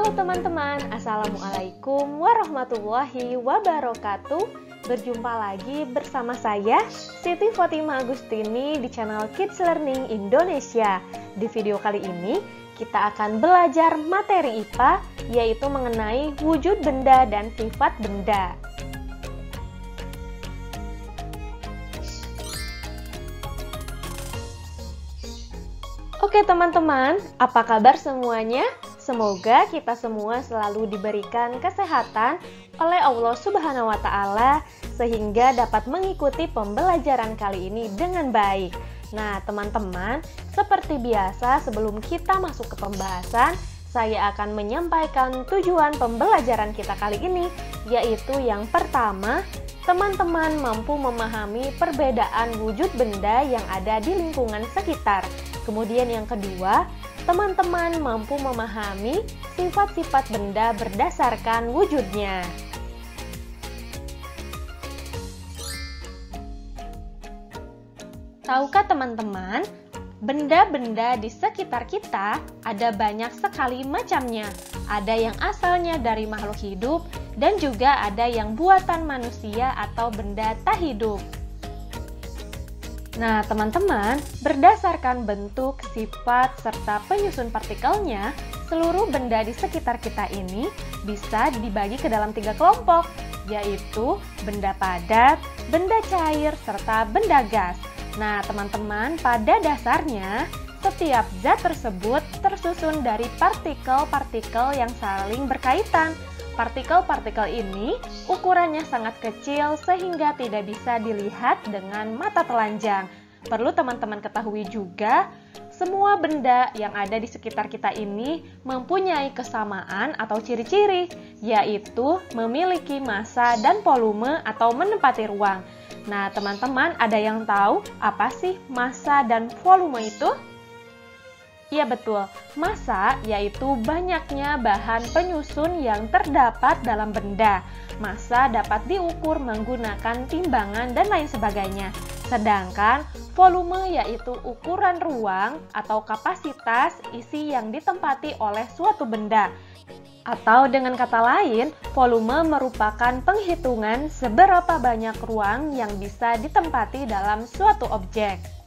Halo teman-teman, Assalamualaikum warahmatullahi wabarakatuh. Berjumpa lagi bersama saya, Siti Fatimah Agustini di channel Kids Learning Indonesia. Di video kali ini, kita akan belajar materi IPA, yaitu mengenai wujud benda dan sifat benda. Oke teman-teman, apa kabar semuanya? Semoga kita semua selalu diberikan kesehatan oleh Allah Subhanahu wa Ta'ala sehingga dapat mengikuti pembelajaran kali ini dengan baik. Nah, teman-teman, seperti biasa sebelum kita masuk ke pembahasan, saya akan menyampaikan tujuan pembelajaran kita kali ini, yaitu yang pertama, teman-teman mampu memahami perbedaan wujud benda yang ada di lingkungan sekitar. Kemudian yang kedua, teman-teman mampu memahami sifat-sifat benda berdasarkan wujudnya. Tahukah teman-teman, benda-benda di sekitar kita ada banyak sekali macamnya. Ada yang asalnya dari makhluk hidup dan juga ada yang buatan manusia atau benda tak hidup. Nah, teman-teman, berdasarkan bentuk, sifat, serta penyusun partikelnya, seluruh benda di sekitar kita ini bisa dibagi ke dalam 3 kelompok, yaitu benda padat, benda cair, serta benda gas. Nah, teman-teman, pada dasarnya, setiap zat tersebut tersusun dari partikel-partikel yang saling berkaitan. Partikel-partikel ini ukurannya sangat kecil sehingga tidak bisa dilihat dengan mata telanjang. Perlu teman-teman ketahui juga, semua benda yang ada di sekitar kita ini mempunyai kesamaan atau ciri-ciri, yaitu memiliki massa dan volume atau menempati ruang. Nah, teman-teman ada yang tahu apa sih massa dan volume itu? Iya betul, massa yaitu banyaknya bahan penyusun yang terdapat dalam benda. Massa dapat diukur menggunakan timbangan dan lain sebagainya. Sedangkan volume yaitu ukuran ruang atau kapasitas isi yang ditempati oleh suatu benda. Atau dengan kata lain, volume merupakan penghitungan seberapa banyak ruang yang bisa ditempati dalam suatu objek.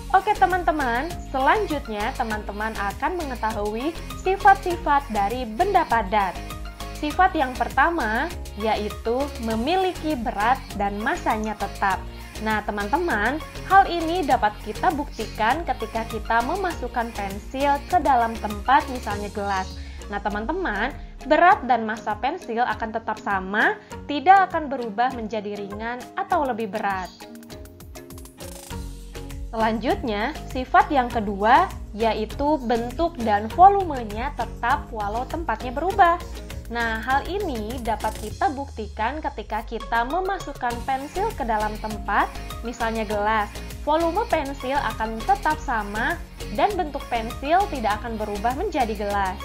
Oke teman-teman, selanjutnya teman-teman akan mengetahui sifat-sifat dari benda padat. Sifat yang pertama yaitu memiliki berat dan massanya tetap. Nah teman-teman, hal ini dapat kita buktikan ketika kita memasukkan pensil ke dalam tempat misalnya gelas. Nah teman-teman, berat dan massa pensil akan tetap sama, tidak akan berubah menjadi ringan atau lebih berat. Selanjutnya, sifat yang kedua yaitu bentuk dan volumenya tetap walau tempatnya berubah. Nah, hal ini dapat kita buktikan ketika kita memasukkan pensil ke dalam tempat, misalnya gelas. Volume pensil akan tetap sama dan bentuk pensil tidak akan berubah menjadi gelas.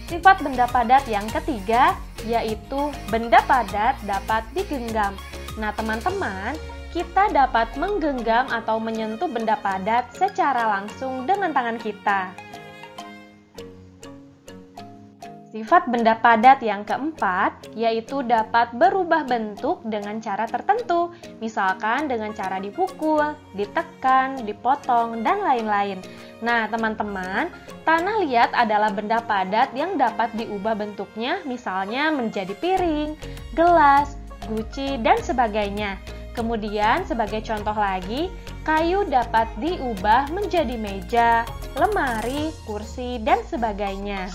Sifat benda padat yang ketiga yaitu benda padat dapat digenggam. Nah teman-teman, kita dapat menggenggam atau menyentuh benda padat secara langsung dengan tangan kita. Sifat benda padat yang keempat yaitu dapat berubah bentuk dengan cara tertentu, misalkan dengan cara dipukul, ditekan, dipotong, dan lain-lain. Nah teman-teman, tanah liat adalah benda padat yang dapat diubah bentuknya, misalnya menjadi piring, gelas, guci, dan sebagainya. Kemudian sebagai contoh lagi, kayu dapat diubah menjadi meja, lemari, kursi, dan sebagainya.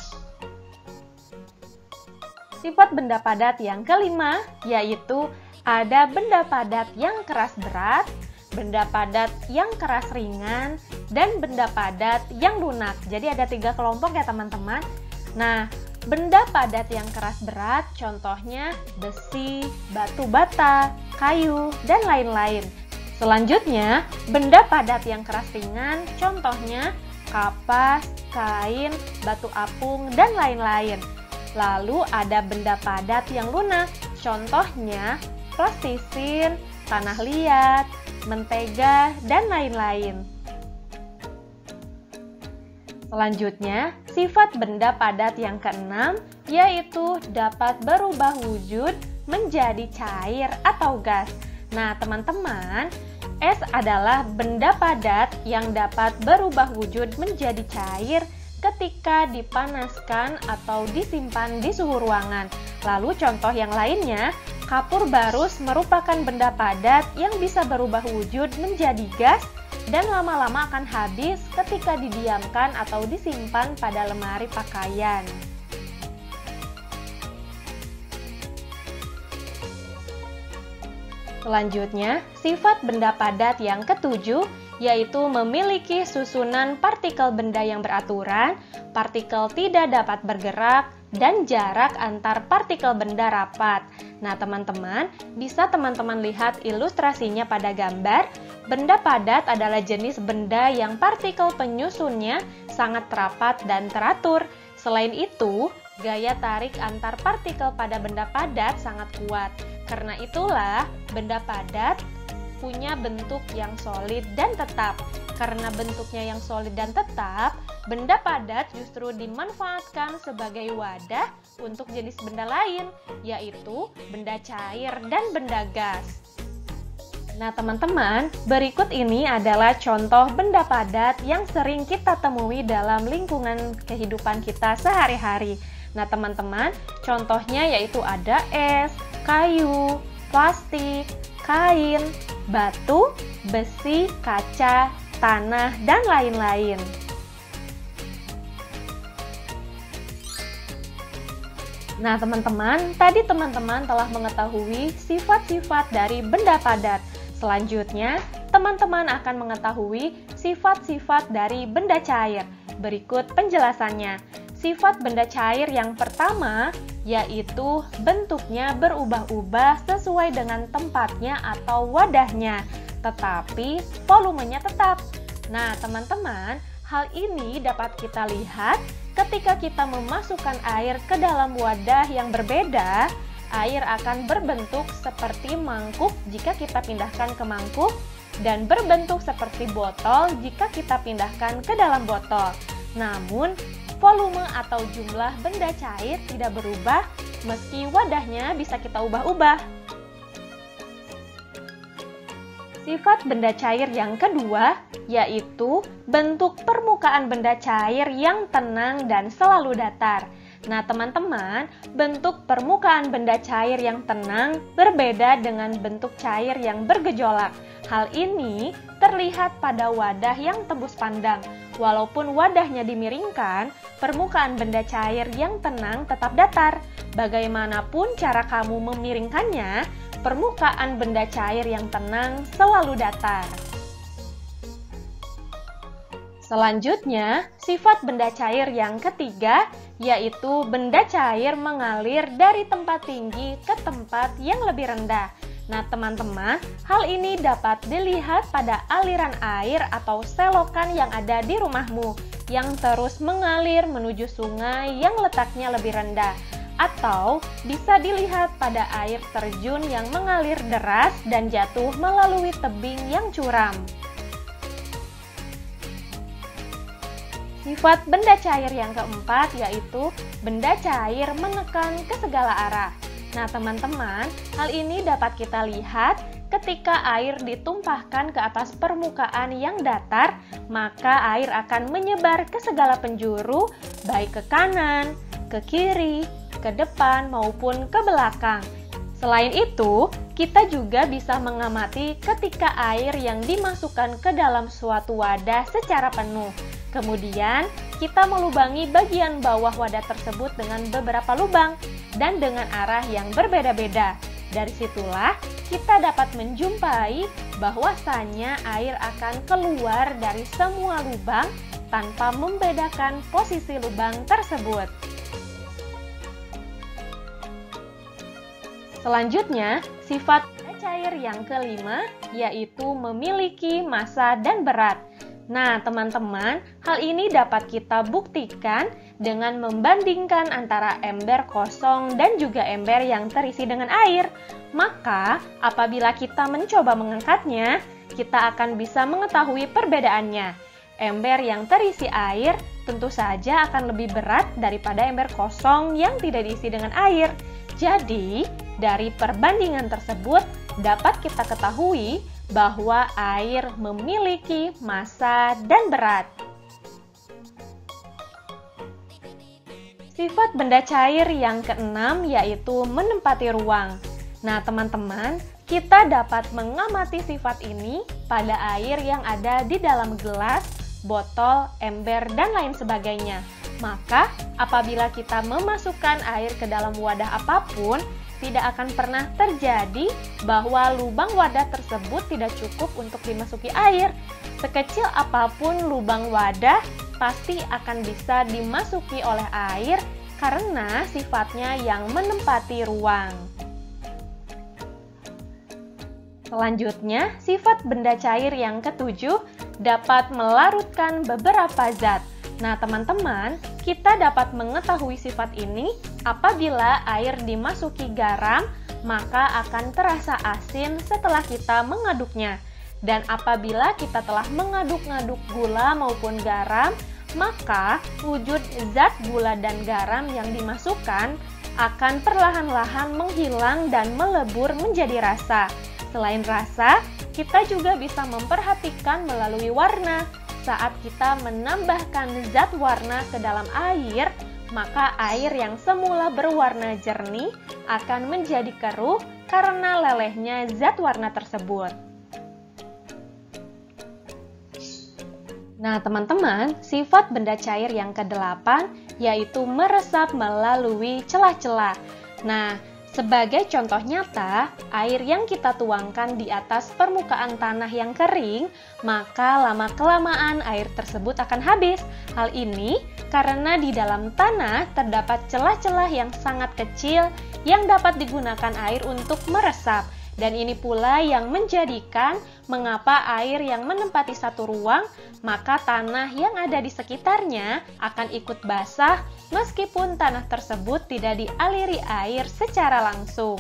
Sifat benda padat yang kelima yaitu ada benda padat yang keras berat, benda padat yang keras ringan, dan benda padat yang lunak. Jadi ada 3 kelompok ya teman-teman. Nah, benda padat yang keras berat contohnya besi, batu bata, kayu, dan lain-lain. Selanjutnya, benda padat yang keras ringan contohnya kapas, kain, batu apung, dan lain-lain. Lalu ada benda padat yang lunak contohnya plastisin, tanah liat, mentega, dan lain-lain. Selanjutnya, sifat benda padat yang keenam yaitu dapat berubah wujud menjadi cair atau gas. Nah, teman-teman, es adalah benda padat yang dapat berubah wujud menjadi cair ketika dipanaskan atau disimpan di suhu ruangan. Lalu contoh yang lainnya, kapur barus merupakan benda padat yang bisa berubah wujud menjadi gas dan lama-lama akan habis ketika didiamkan atau disimpan pada lemari pakaian. Selanjutnya, sifat benda padat yang ketujuh yaitu memiliki susunan partikel benda yang beraturan, partikel tidak dapat bergerak, dan jarak antar partikel benda rapat. Nah, teman-teman, bisa teman-teman lihat ilustrasinya pada gambar. Benda padat adalah jenis benda yang partikel penyusunnya sangat rapat dan teratur. Selain itu, gaya tarik antar partikel pada benda padat sangat kuat. Karena itulah, benda padat punya bentuk yang solid dan tetap. Karena bentuknya yang solid dan tetap, benda padat justru dimanfaatkan sebagai wadah untuk jenis benda lain, yaitu benda cair dan benda gas. Nah, teman-teman, berikut ini adalah contoh benda padat yang sering kita temui dalam lingkungan kehidupan kita sehari-hari. Nah, teman-teman, contohnya yaitu ada es, kayu, plastik, kain, batu, besi, kaca, tanah, dan lain-lain. Nah, teman-teman, tadi teman-teman telah mengetahui sifat-sifat dari benda padat. Selanjutnya, teman-teman akan mengetahui sifat-sifat dari benda cair. Berikut penjelasannya. Sifat benda cair yang pertama yaitu bentuknya berubah-ubah sesuai dengan tempatnya atau wadahnya, tetapi volumenya tetap. Nah, teman-teman, hal ini dapat kita lihat ketika kita memasukkan air ke dalam wadah yang berbeda. Air akan berbentuk seperti mangkuk jika kita pindahkan ke mangkuk, dan berbentuk seperti botol jika kita pindahkan ke dalam botol. Namun, volume atau jumlah benda cair tidak berubah meski wadahnya bisa kita ubah-ubah. Sifat benda cair yang kedua yaitu bentuk permukaan benda cair yang tenang dan selalu datar. Nah, teman-teman, bentuk permukaan benda cair yang tenang berbeda dengan bentuk cair yang bergejolak. Hal ini terlihat pada wadah yang tembus pandang. Walaupun wadahnya dimiringkan, permukaan benda cair yang tenang tetap datar. Bagaimanapun cara kamu memiringkannya, permukaan benda cair yang tenang selalu datar. Selanjutnya, sifat benda cair yang ketiga yaitu benda cair mengalir dari tempat tinggi ke tempat yang lebih rendah. Nah, teman-teman, hal ini dapat dilihat pada aliran air atau selokan yang ada di rumahmu yang terus mengalir menuju sungai yang letaknya lebih rendah. Atau bisa dilihat pada air terjun yang mengalir deras dan jatuh melalui tebing yang curam. Sifat benda cair yang keempat yaitu benda cair menekan ke segala arah. Nah, teman-teman, hal ini dapat kita lihat ketika air ditumpahkan ke atas permukaan yang datar, maka air akan menyebar ke segala penjuru, baik ke kanan, ke kiri, ke depan, maupun ke belakang. Selain itu, kita juga bisa mengamati ketika air yang dimasukkan ke dalam suatu wadah secara penuh. Kemudian, kita melubangi bagian bawah wadah tersebut dengan beberapa lubang dan dengan arah yang berbeda-beda. Dari situlah, kita dapat menjumpai bahwasannya air akan keluar dari semua lubang tanpa membedakan posisi lubang tersebut. Selanjutnya, sifat cair yang kelima yaitu memiliki massa dan berat. Nah, teman-teman, hal ini dapat kita buktikan dengan membandingkan antara ember kosong dan juga ember yang terisi dengan air. Maka, apabila kita mencoba mengangkatnya, kita akan bisa mengetahui perbedaannya. Ember yang terisi air tentu saja akan lebih berat daripada ember kosong yang tidak diisi dengan air. Jadi, dari perbandingan tersebut dapat kita ketahui bahwa air memiliki massa dan berat. Sifat benda cair yang keenam yaitu menempati ruang. Nah, teman-teman, kita dapat mengamati sifat ini pada air yang ada di dalam gelas, botol, ember, dan lain sebagainya. Maka, apabila kita memasukkan air ke dalam wadah apapun, tidak akan pernah terjadi bahwa lubang wadah tersebut tidak cukup untuk dimasuki air. Sekecil apapun lubang wadah, pasti akan bisa dimasuki oleh air karena sifatnya yang menempati ruang. Selanjutnya, sifat benda cair yang ketujuh dapat melarutkan beberapa zat. Nah, teman-teman, kita dapat mengetahui sifat ini apabila air dimasuki garam, maka akan terasa asin setelah kita mengaduknya. Dan apabila kita telah mengaduk-ngaduk gula maupun garam, maka wujud zat gula dan garam yang dimasukkan akan perlahan-lahan menghilang dan melebur menjadi rasa. Selain rasa, kita juga bisa memperhatikan melalui warna. Saat kita menambahkan zat warna ke dalam air, maka air yang semula berwarna jernih akan menjadi keruh karena lelehnya zat warna tersebut. Nah, teman-teman, sifat benda cair yang kedelapan yaitu meresap melalui celah-celah. Nah, sebagai contoh nyata, air yang kita tuangkan di atas permukaan tanah yang kering, maka lama-kelamaan air tersebut akan habis. Hal ini karena di dalam tanah terdapat celah-celah yang sangat kecil yang dapat digunakan air untuk meresap. Dan ini pula yang menjadikan mengapa air yang menempati satu ruang, maka tanah yang ada di sekitarnya akan ikut basah meskipun tanah tersebut tidak dialiri air secara langsung.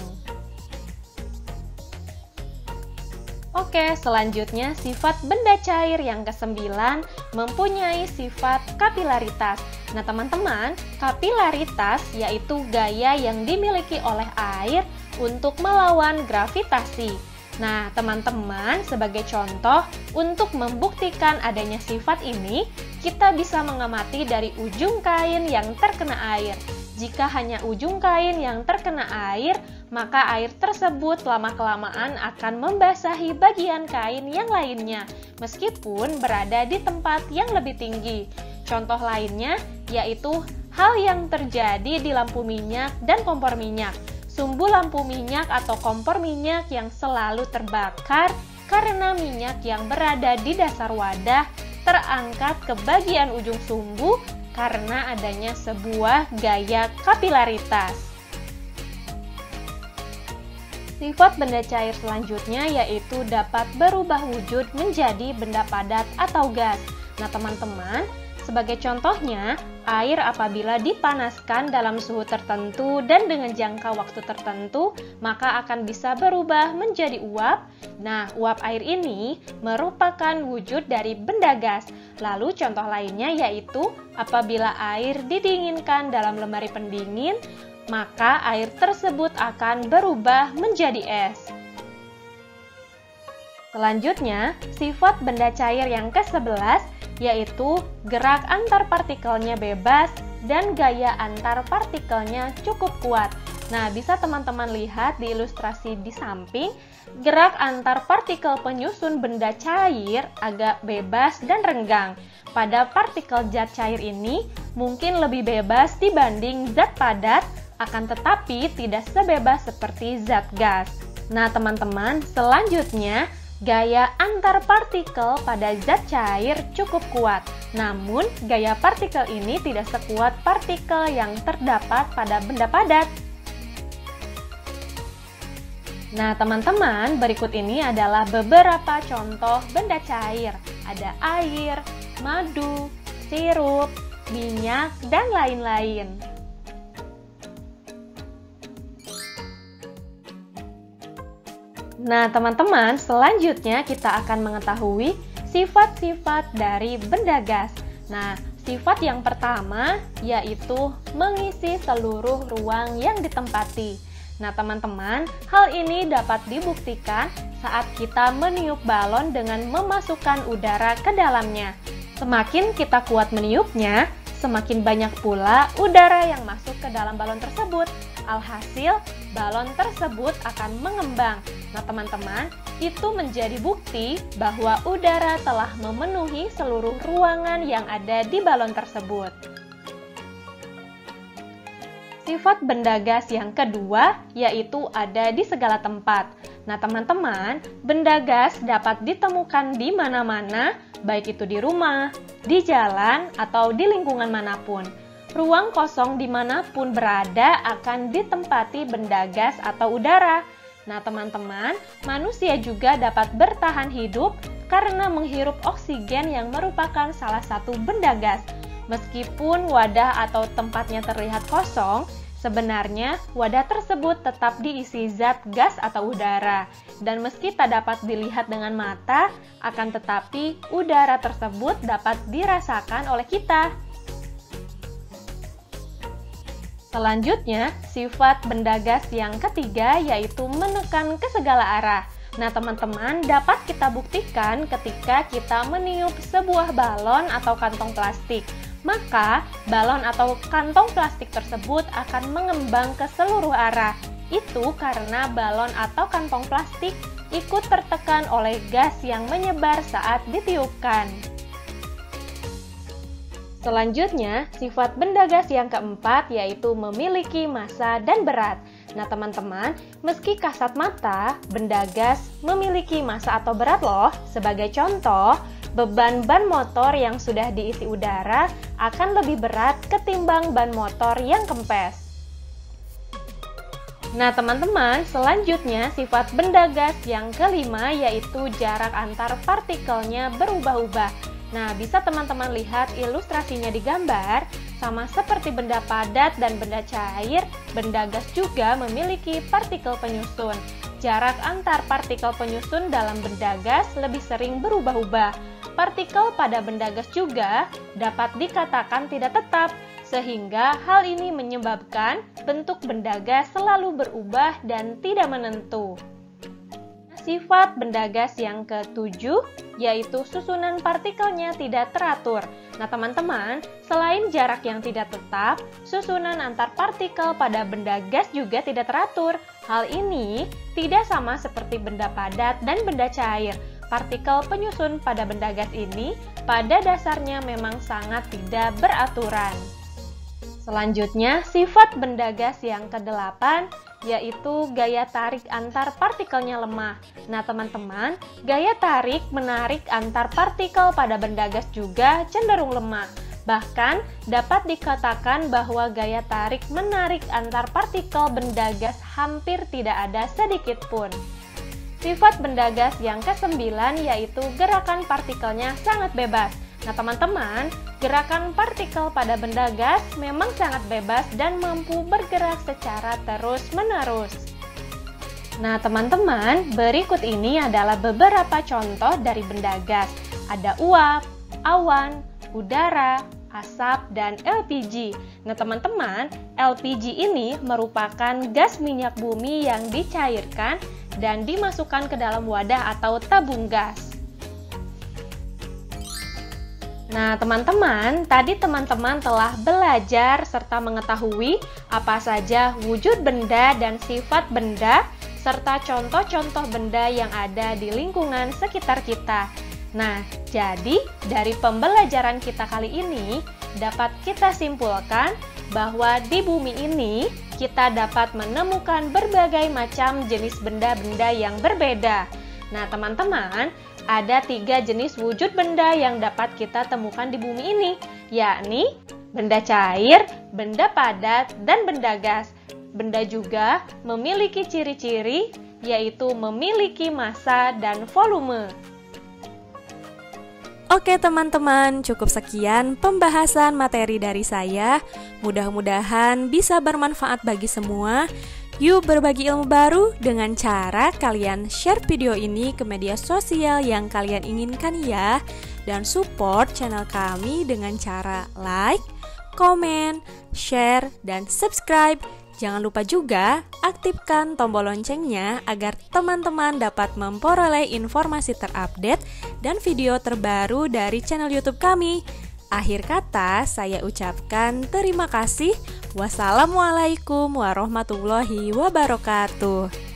Oke, selanjutnya sifat benda cair yang kesembilan mempunyai sifat kapilaritas. Nah, teman-teman, kapilaritas yaitu gaya yang dimiliki oleh air untuk melawan gravitasi. Nah, teman-teman, sebagai contoh, untuk membuktikan adanya sifat ini, kita bisa mengamati dari ujung kain yang terkena air. Jika hanya ujung kain yang terkena air, maka air tersebut lama-kelamaan akan membasahi bagian kain yang lainnya, meskipun berada di tempat yang lebih tinggi. Contoh lainnya yaitu hal yang terjadi di lampu minyak dan kompor minyak. Sumbu lampu minyak atau kompor minyak yang selalu terbakar karena minyak yang berada di dasar wadah terangkat ke bagian ujung sumbu karena adanya sebuah gaya kapilaritas. Sifat benda cair selanjutnya yaitu dapat berubah wujud menjadi benda padat atau gas. Nah, teman-teman, sebagai contohnya, air apabila dipanaskan dalam suhu tertentu dan dengan jangka waktu tertentu, maka akan bisa berubah menjadi uap. Nah, uap air ini merupakan wujud dari benda gas. Lalu contoh lainnya yaitu apabila air didinginkan dalam lemari pendingin, maka air tersebut akan berubah menjadi es. Selanjutnya, sifat benda cair yang ke-11 yaitu gerak antar partikelnya bebas dan gaya antar partikelnya cukup kuat. Nah, bisa teman-teman lihat di ilustrasi di samping, gerak antar partikel penyusun benda cair agak bebas dan renggang. Pada partikel zat cair ini mungkin lebih bebas dibanding zat padat, akan tetapi tidak sebebas seperti zat gas. Nah, teman-teman, selanjutnya gaya antar partikel pada zat cair cukup kuat, namun gaya partikel ini tidak sekuat partikel yang terdapat pada benda padat. Nah, teman-teman, berikut ini adalah beberapa contoh benda cair. ada air, madu, sirup, minyak, dan lain-lain. Nah, teman-teman, selanjutnya kita akan mengetahui sifat-sifat dari benda gas. Nah, sifat yang pertama yaitu mengisi seluruh ruang yang ditempati. Nah, teman-teman, hal ini dapat dibuktikan saat kita meniup balon dengan memasukkan udara ke dalamnya. Semakin kita kuat meniupnya, semakin banyak pula udara yang masuk ke dalam balon tersebut. Alhasil, balon tersebut akan mengembang. Nah, teman-teman, itu menjadi bukti bahwa udara telah memenuhi seluruh ruangan yang ada di balon tersebut. Sifat benda gas yang kedua yaitu ada di segala tempat. Nah, teman-teman, benda gas dapat ditemukan di mana-mana, baik itu di rumah, di jalan, atau di lingkungan manapun. Ruang kosong dimanapun berada akan ditempati benda gas atau udara. Nah, teman-teman, manusia juga dapat bertahan hidup karena menghirup oksigen yang merupakan salah satu benda gas. Meskipun wadah atau tempatnya terlihat kosong, sebenarnya wadah tersebut tetap diisi zat gas atau udara. Dan meski tak dapat dilihat dengan mata, akan tetapi udara tersebut dapat dirasakan oleh kita. Selanjutnya, sifat benda gas yang ketiga yaitu menekan ke segala arah. Nah, teman-teman, dapat kita buktikan ketika kita meniup sebuah balon atau kantong plastik. Maka, balon atau kantong plastik tersebut akan mengembang ke seluruh arah. Itu karena balon atau kantong plastik ikut tertekan oleh gas yang menyebar saat ditiupkan. Selanjutnya, sifat benda gas yang keempat yaitu memiliki massa dan berat. Nah, teman-teman, meski kasat mata, benda gas memiliki massa atau berat loh. Sebagai contoh, beban ban motor yang sudah diisi udara akan lebih berat ketimbang ban motor yang kempes. Nah, teman-teman, selanjutnya sifat benda gas yang kelima yaitu jarak antar partikelnya berubah-ubah. Nah, bisa teman-teman lihat ilustrasinya di gambar, sama seperti benda padat dan benda cair, benda gas juga memiliki partikel penyusun. Jarak antar partikel penyusun dalam benda gas lebih sering berubah-ubah. Partikel pada benda gas juga dapat dikatakan tidak tetap, sehingga hal ini menyebabkan bentuk benda gas selalu berubah dan tidak menentu. Sifat benda gas yang ketujuh yaitu susunan partikelnya tidak teratur. Nah, teman-teman, selain jarak yang tidak tetap, susunan antar partikel pada benda gas juga tidak teratur. Hal ini tidak sama seperti benda padat dan benda cair. Partikel penyusun pada benda gas ini pada dasarnya memang sangat tidak beraturan. Selanjutnya, sifat benda gas yang kedelapan yaitu gaya tarik antar partikelnya lemah. Nah, teman-teman, gaya tarik menarik antar partikel pada benda gas juga cenderung lemah. Bahkan, dapat dikatakan bahwa gaya tarik menarik antar partikel benda gas hampir tidak ada sedikit pun. Sifat benda gas yang kesembilan yaitu gerakan partikelnya sangat bebas. Nah, teman-teman, gerakan partikel pada benda gas memang sangat bebas dan mampu bergerak secara terus-menerus. Nah, teman-teman, berikut ini adalah beberapa contoh dari benda gas. Ada uap, awan, udara, asap, dan LPG. Nah, teman-teman, LPG ini merupakan gas minyak bumi yang dicairkan dan dimasukkan ke dalam wadah atau tabung gas. Nah, teman-teman, tadi teman-teman telah belajar serta mengetahui apa saja wujud benda dan sifat benda, serta contoh-contoh benda yang ada di lingkungan sekitar kita. Nah, jadi dari pembelajaran kita kali ini, dapat kita simpulkan bahwa di bumi ini, kita dapat menemukan berbagai macam jenis benda-benda yang berbeda. Nah, teman-teman, ada 3 jenis wujud benda yang dapat kita temukan di bumi ini, yakni benda cair, benda padat, dan benda gas. Benda juga memiliki ciri-ciri, yaitu memiliki massa dan volume. Oke teman-teman, cukup sekian pembahasan materi dari saya. Mudah-mudahan bisa bermanfaat bagi semua. Yuk berbagi ilmu baru dengan cara kalian share video ini ke media sosial yang kalian inginkan ya. Dan support channel kami dengan cara like, komen, share, dan subscribe. Jangan lupa juga aktifkan tombol loncengnya agar teman-teman dapat memperoleh informasi terupdate dan video terbaru dari channel YouTube kami. Akhir kata, saya ucapkan terima kasih. Wassalamualaikum warahmatullahi wabarakatuh.